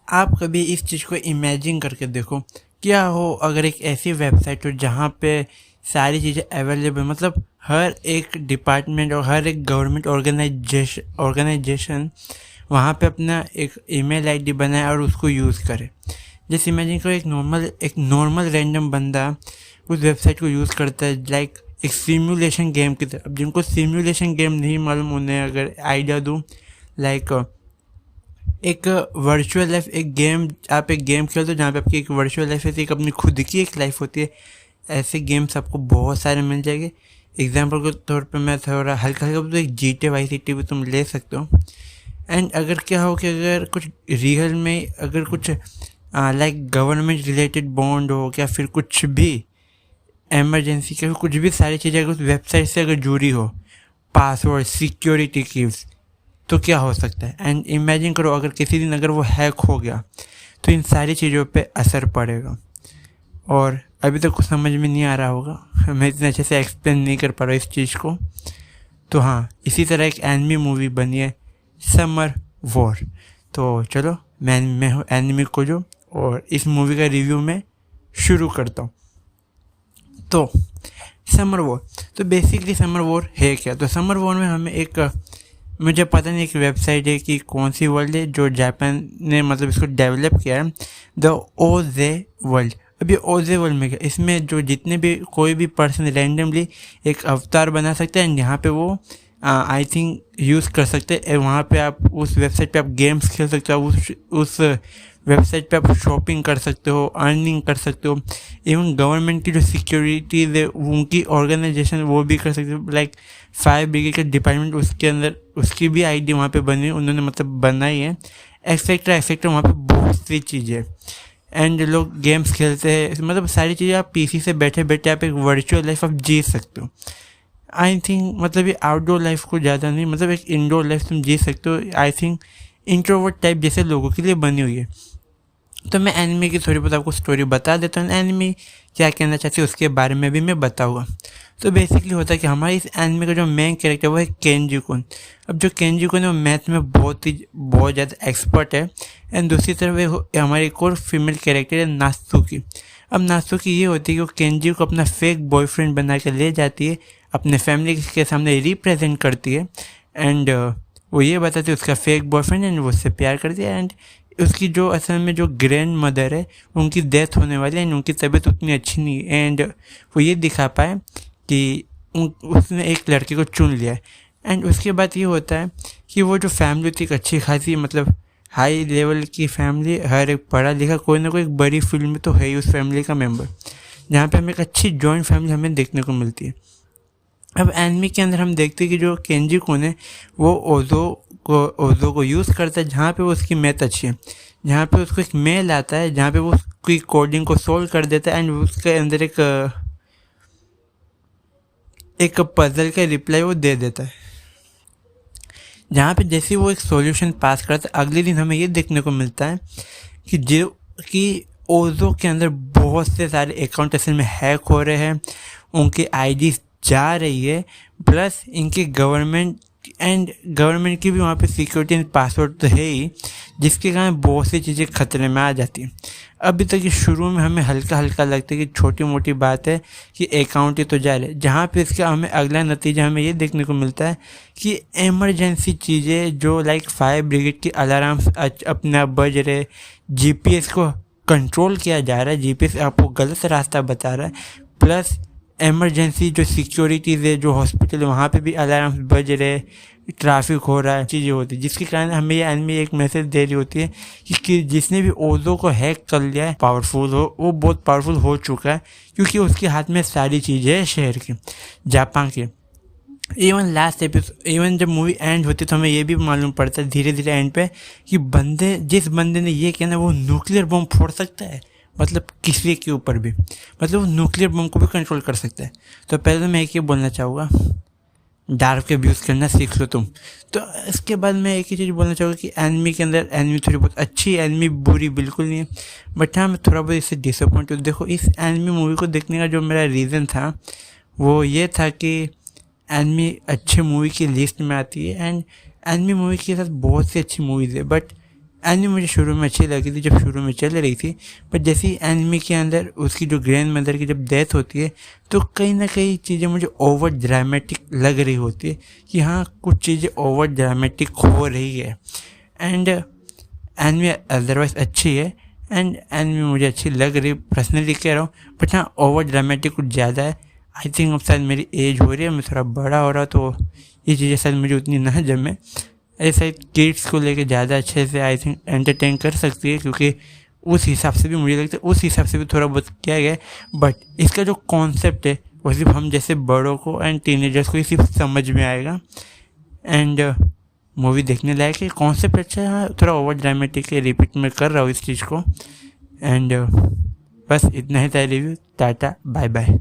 आप कभी इस चीज़ को इमेजिन करके देखो, क्या हो अगर एक ऐसी वेबसाइट हो जहाँ पे सारी चीज़ें अवेलेबल, मतलब हर एक डिपार्टमेंट और हर एक गवर्नमेंट ऑर्गेनाइजेशन वहाँ पे अपना एक ईमेल आईडी बनाए और उसको यूज़ करे। जैसे इमेजिन करो एक नॉर्मल रैंडम बंदा उस वेबसाइट को यूज़ करता है, लाइक एक सिमुलेशन गेम की तरह। अब जिनको सिमुलेशन गेम नहीं मालूम उन्हें अगर आइडिया दूँ, लाइक एक वर्चुअल लाइफ, आप एक गेम खेलते हो जहाँ पे आपकी एक वर्चुअल लाइफ है, एक अपनी खुद की एक लाइफ होती है। ऐसे गेम्स आपको बहुत सारे मिल जाएंगे। एग्जाम्पल के तौर पे मैं थोड़ा हल्का हल्का तो एक GTA वाई सिटी भी तुम ले सकते हो। एंड अगर क्या हो कि अगर कुछ रियल में अगर कुछ लाइक गवर्नमेंट रिलेटेड बॉन्ड हो, या फिर कुछ भी इमरजेंसी के कुछ भी सारी चीज़ें अगर उस वेबसाइट से अगर जुड़ी हो, पासवर्ड, सिक्योरिटी कीज, तो क्या हो सकता है। एंड इमेजिन करो अगर किसी दिन अगर वो हैक हो गया तो इन सारी चीज़ों पे असर पड़ेगा। और अभी तक कुछ समझ में नहीं आ रहा होगा, मैं इतने अच्छे से एक्सप्लेन नहीं कर पा रहा इस चीज़ को। तो हाँ, इसी तरह एक एनिमी मूवी बनी है, समर वॉर। तो चलो मैं हूँ एनिमी कोजो और इस मूवी का रिव्यू मैं शुरू करता हूँ। तो समर वॉर, तो बेसिकली समर वॉर है क्या। तो समर वॉर में हमें मुझे पता नहीं एक वेबसाइट है कि कौन सी वर्ल्ड है जो जापान ने मतलब इसको डेवलप किया है, द ओजे वर्ल्ड। अब ये ओजे वर्ल्ड में क्या, इसमें जो जितने भी कोई भी पर्सन रैंडमली एक अवतार बना सकते हैं, यहाँ पे वो आई थिंक यूज़ कर सकते हैं। वहाँ पे आप उस वेबसाइट पे आप गेम्स खेल सकते हो, उस वेबसाइट पे आप शॉपिंग कर सकते हो, अर्निंग कर सकते हो। इवन गवर्नमेंट की जो सिक्योरिटीज है उनकी ऑर्गेनाइजेशन वो भी कर सकते हो, लाइक फायर ब्रिगेड का डिपार्टमेंट उसके अंदर उसकी भी आईडी वहाँ पे बनी है, उन्होंने मतलब बनाई है, एक्सेट्रा एक्सेट्रा। वहाँ पे बहुत सी चीज़ें एंड लोग गेम्स खेलते हैं, मतलब सारी चीज़ें आप पीसी से बैठे बैठे आप एक वर्चुअल लाइफ आप जी सकते हो। आई थिंक मतलब ये आउटडोर लाइफ को ज़्यादा नहीं, मतलब एक इंडोर लाइफ तुम जी सकते हो। आई थिंक इंट्रोवर्ट टाइप जैसे लोगों के लिए बनी हुई है। तो मैं एनिमे की थोड़ी बहुत आपको स्टोरी बता देता हूँ, एनिमे क्या कहना चाहती है उसके बारे में भी मैं बताऊँगा। तो बेसिकली होता है कि हमारे इस एनिमे का जो मेन कैरेक्टर वो है केंजी कुन। अब जो केंजी कुन है वो मैथ में बहुत ज़्यादा एक्सपर्ट है। एंड दूसरी तरफ हमारी एक और फीमेल कैरेक्टर है नात्सुकी। अब नात्सुकी ये होती है कि वो केंजी को अपना फेक बॉयफ्रेंड बना के ले जाती है, अपने फैमिली के सामने रिप्रेजेंट करती है। एंड वो ये बताती है उसका फेक बॉयफ्रेंड एंड वो उससे प्यार करती है। एंड उसकी जो असल में जो ग्रैंड मदर है उनकी डेथ होने वाली है एंड उनकी तबीयत उतनी अच्छी नहीं है। एंड वो ये दिखा पाए कि उसने एक लड़के को चुन लिया है। एंड उसके बाद ये होता है कि वो जो फैमिली थी एक अच्छी खासी मतलब हाई लेवल की फैमिली, हर एक पढ़ा लिखा कोई ना कोई एक बड़ी फील्ड में तो है ही उस फैमिली का मेंबर, जहाँ पे हमें एक अच्छी जॉइंट फैमिली हमें देखने को मिलती है। अब एनिमी के अंदर हम देखते हैं कि जो केंजी कुन है वो ओजो को यूज़ करता है, जहाँ पे वो उसकी मैथ अच्छी है, जहाँ पे उसको एक मेल आता है जहाँ पे वो उसकी कोडिंग को सोल्व कर देता है। एंड उसके अंदर एक पजल का रिप्लाई वो दे देता है, जहाँ पे जैसे वो एक सॉल्यूशन पास करता है अगले दिन हमें ये देखने को मिलता है कि ओजो के अंदर बहुत से सारे अकाउंट असल में हैक हो रहे हैं, उनकी आईडी जा रही है, प्लस इनके गवर्नमेंट की भी वहाँ पे सिक्योरिटी एंड पासवर्ड तो है ही, जिसके कारण बहुत सी चीज़ें खतरे में आ जाती हैं। अभी तक शुरू में हमें हल्का हल्का लगता है कि छोटी मोटी बात है कि अकाउंट ही तो जा रहे, जहाँ पे इसका हमें अगला नतीजा हमें ये देखने को मिलता है कि इमरजेंसी चीज़ें जो लाइक फायर ब्रिगेड की अलार्म अपना बज रहे, जीपीएस को कंट्रोल किया जा रहा है, जीपीएस आपको गलत रास्ता बता रहा है, प्लस इमरजेंसी जो सिक्योरिटीज़ है जो हॉस्पिटल है वहाँ पे भी अलार्म बज रहे, ट्रैफिक हो रहा है, चीज़ें होती है, जिसके कारण हमें ये एनिमी एक मैसेज दे रही होती है कि जिसने भी ओजो को हैक कर लिया है पावरफुल हो, वो बहुत पावरफुल हो चुका है, क्योंकि उसके हाथ में सारी चीज़ें है शहर की, जापान की। इवन जब मूवी एंड होती है तो हमें ये भी मालूम पड़ता है धीरे धीरे एंड पे कि जिस बंदे ने ये कहना वो न्यूक्लियर बम फोड़ सकता है, मतलब किसी के ऊपर भी, मतलब वो न्यूक्लियर बम को भी कंट्रोल कर सकता है। तो पहले मैं एक ही बोलना चाहूँगा, डार्क के व्यूज़ करना सीख लो तुम। तो इसके बाद मैं एक ही चीज़ बोलना चाहूँगा कि एनिमी के अंदर एनिमी थोड़ी बहुत अच्छी है, एनिमी बुरी बिल्कुल नहीं है, बट हाँ मैं थोड़ा बहुत इससे डिसअपॉइंट हूँ। देखो इस एनिमी मूवी को देखने का जो मेरा रीज़न था वो ये था कि एनिमी अच्छे मूवी की लिस्ट में आती है एंड एनिमी मूवी के साथ बहुत सी अच्छी मूवीज़ है, बट एनिमी मुझे शुरू में अच्छी लगी थी जब शुरू में चल रही थी, पर जैसे ही एनिमी के अंदर उसकी जो ग्रैंड मदर की जब डेथ होती है तो कहीं ना कहीं चीज़ें मुझे ओवर ड्रामेटिक लग रही होती है कि हाँ कुछ चीज़ें ओवर ड्रामेटिक हो रही है। एंड एनिमी अदरवाइज अच्छी है एंड एनिमी मुझे अच्छी लग रही पर्सनली कह रहा हूँ, बट हाँ ओवर ड्रामेटिक कुछ ज़्यादा है। आई थिंक अब शायद मेरी एज हो रही है, मैं थोड़ा बड़ा हो रहा तो ये चीज़ें शायद मुझे उतनी ना जमे। ऐसा किड्स को लेके ज़्यादा अच्छे से आई थिंक एंटरटेन कर सकती है, क्योंकि उस हिसाब से भी मुझे लगता है उस हिसाब से भी थोड़ा बहुत किया गया है। बट इसका जो कॉन्सेप्ट है वो सिर्फ हम जैसे बड़ों को एंड टीनेजर्स को ही सिर्फ समझ में आएगा। एंड मूवी देखने लायक है, कॉन्सेप्ट अच्छा है, हाँ थोड़ा ओवर ड्रामेटिक है, रिपीट में कर रहा हूँ इस चीज़ को। एंड बस इतना ही था रिव्यू। Tata bye bye.